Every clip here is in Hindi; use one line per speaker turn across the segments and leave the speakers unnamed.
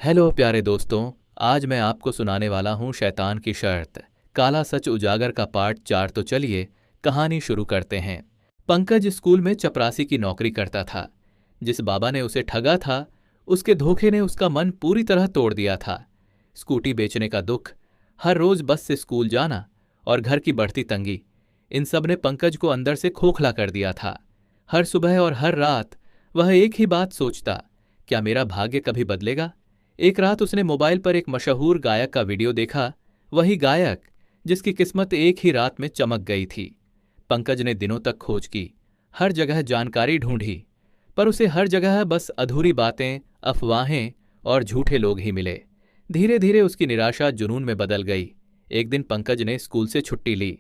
हेलो प्यारे दोस्तों। आज मैं आपको सुनाने वाला हूँ शैतान की शर्त, काला सच उजागर का पार्ट 4। तो चलिए कहानी शुरू करते हैं। पंकज स्कूल में चपरासी की नौकरी करता था। जिस बाबा ने उसे ठगा था, उसके धोखे ने उसका मन पूरी तरह तोड़ दिया था। स्कूटी बेचने का दुख, हर रोज बस से स्कूल जाना और घर की बढ़ती तंगी, इन सब ने पंकज को अंदर से खोखला कर दिया था। हर सुबह और हर रात वह एक ही बात सोचता, क्या मेरा भाग्य कभी बदलेगा। एक रात उसने मोबाइल पर एक मशहूर गायक का वीडियो देखा, वही गायक जिसकी किस्मत एक ही रात में चमक गई थी। पंकज ने दिनों तक खोज की, हर जगह जानकारी ढूंढी, पर उसे हर जगह बस अधूरी बातें, अफवाहें और झूठे लोग ही मिले। धीरे धीरे उसकी निराशा जुनून में बदल गई। एक दिन पंकज ने स्कूल से छुट्टी ली।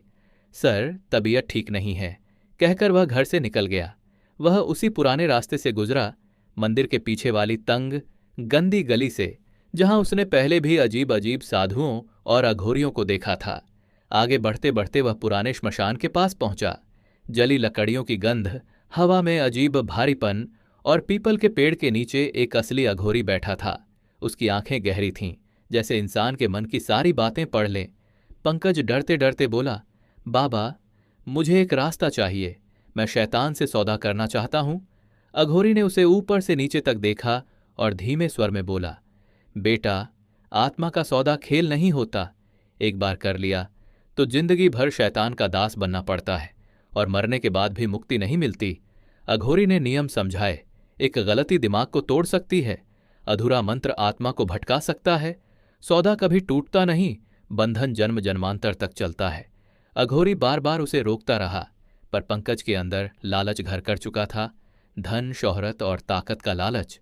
सर, तबीयत ठीक नहीं है, कहकर वह घर से निकल गया। वह उसी पुराने रास्ते से गुजरा, मंदिर के पीछे वाली तंग गंदी गली से, जहां उसने पहले भी अजीब अजीब साधुओं और अघोरियों को देखा था। आगे बढ़ते बढ़ते वह पुराने श्मशान के पास पहुंचा। जली लकड़ियों की गंध, हवा में अजीब भारीपन, और पीपल के पेड़ के नीचे एक असली अघोरी बैठा था। उसकी आंखें गहरी थीं, जैसे इंसान के मन की सारी बातें पढ़ लें। पंकज डरते डरते बोला, बाबा, मुझे एक रास्ता चाहिए, मैं शैतान से सौदा करना चाहता हूं। अघोरी ने उसे ऊपर से नीचे तक देखा और धीमे स्वर में बोला, बेटा, आत्मा का सौदा खेल नहीं होता। एक बार कर लिया तो जिंदगी भर शैतान का दास बनना पड़ता है, और मरने के बाद भी मुक्ति नहीं मिलती। अघोरी ने नियम समझाए। एक गलती दिमाग को तोड़ सकती है, अधूरा मंत्र आत्मा को भटका सकता है। सौदा कभी टूटता नहीं, बंधन जन्म जन्मांतर तक चलता है। अघोरी बार बार उसे रोकता रहा, पर पंकज के अंदर लालच घर कर चुका था, धन, शोहरत और ताकत का लालच।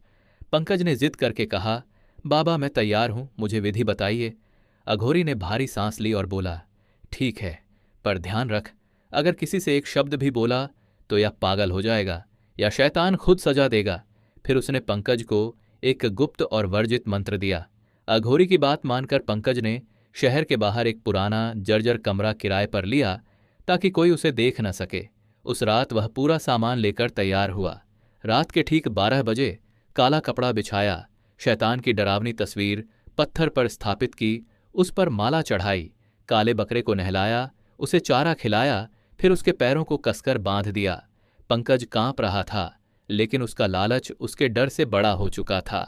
पंकज ने जिद करके कहा, बाबा, मैं तैयार हूं, मुझे विधि बताइए। अघोरी ने भारी सांस ली और बोला, ठीक है, पर ध्यान रख, अगर किसी से एक शब्द भी बोला तो या पागल हो जाएगा या शैतान खुद सजा देगा। फिर उसने पंकज को एक गुप्त और वर्जित मंत्र दिया। अघोरी की बात मानकर पंकज ने शहर के बाहर एक पुराना जर्जर कमरा किराए पर लिया, ताकि कोई उसे देख न सके। उस रात वह पूरा सामान लेकर तैयार हुआ। रात के ठीक 12 बजे काला कपड़ा बिछाया, शैतान की डरावनी तस्वीर पत्थर पर स्थापित की, उस पर माला चढ़ाई, काले बकरे को नहलाया, उसे चारा खिलाया, फिर उसके पैरों को कसकर बांध दिया। पंकज कांप रहा था, लेकिन उसका लालच उसके डर से बड़ा हो चुका था।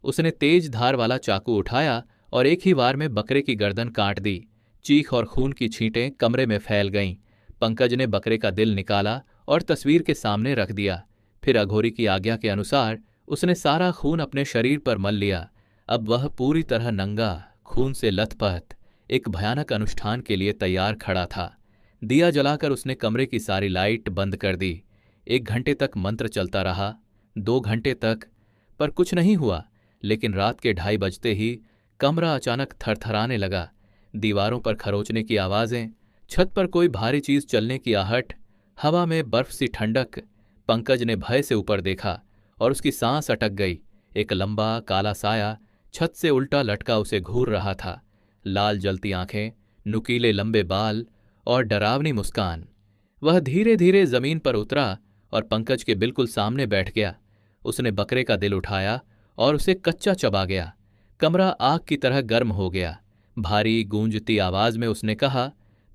उसने तेज धार वाला चाकू उठाया और एक ही वार में बकरे की गर्दन काट दी। चीख और खून की छींटें कमरे में फैल गईं। पंकज ने बकरे का दिल निकाला और तस्वीर के सामने रख दिया। फिर अघोरी की आज्ञा के अनुसार उसने सारा खून अपने शरीर पर मल लिया। अब वह पूरी तरह नंगा, खून से लथपथ, एक भयानक अनुष्ठान के लिए तैयार खड़ा था। दिया जलाकर उसने कमरे की सारी लाइट बंद कर दी। 1 घंटे तक मंत्र चलता रहा, 2 घंटे तक, पर कुछ नहीं हुआ। लेकिन रात के 2:30 बजते ही कमरा अचानक थरथराने लगा। दीवारों पर खरोचने की आवाजें, छत पर कोई भारी चीज चलने की आहट, हवा में बर्फ सी ठंडक। पंकज ने भय से ऊपर देखा और उसकी सांस अटक गई। एक लंबा काला साया छत से उल्टा लटका उसे घूर रहा था। लाल जलती आंखें, नुकीले लंबे बाल और डरावनी मुस्कान। वह धीरे धीरे जमीन पर उतरा और पंकज के बिल्कुल सामने बैठ गया। उसने बकरे का दिल उठाया और उसे कच्चा चबा गया। कमरा आग की तरह गर्म हो गया। भारी गूंजती आवाज में उसने कहा,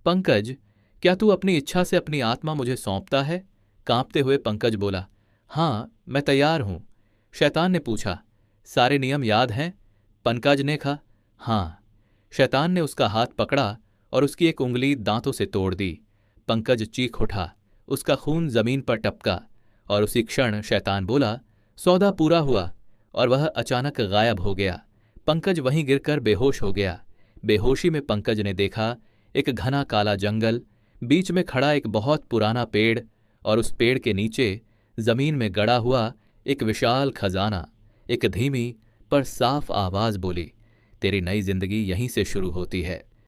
पंकज, क्या तू अपनी इच्छा से अपनी आत्मा मुझे सौंपता है? कांपते हुए पंकज बोला, हाँ, मैं तैयार हूं। शैतान ने पूछा, सारे नियम याद हैं? पंकज ने कहा, हाँ। शैतान ने उसका हाथ पकड़ा और उसकी एक उंगली दांतों से तोड़ दी। पंकज चीख उठा, उसका खून जमीन पर टपका, और उसी क्षण शैतान बोला, सौदा पूरा हुआ, और वह अचानक गायब हो गया। पंकज वहीं गिरकर बेहोश हो गया। बेहोशी में पंकज ने देखा एक घना काला जंगल, बीच में खड़ा एक बहुत पुराना पेड़, और उस पेड़ के नीचे जमीन में गड़ा हुआ एक विशाल खजाना। एक धीमी पर साफ आवाज बोली, तेरी नई जिंदगी यहीं से शुरू होती है।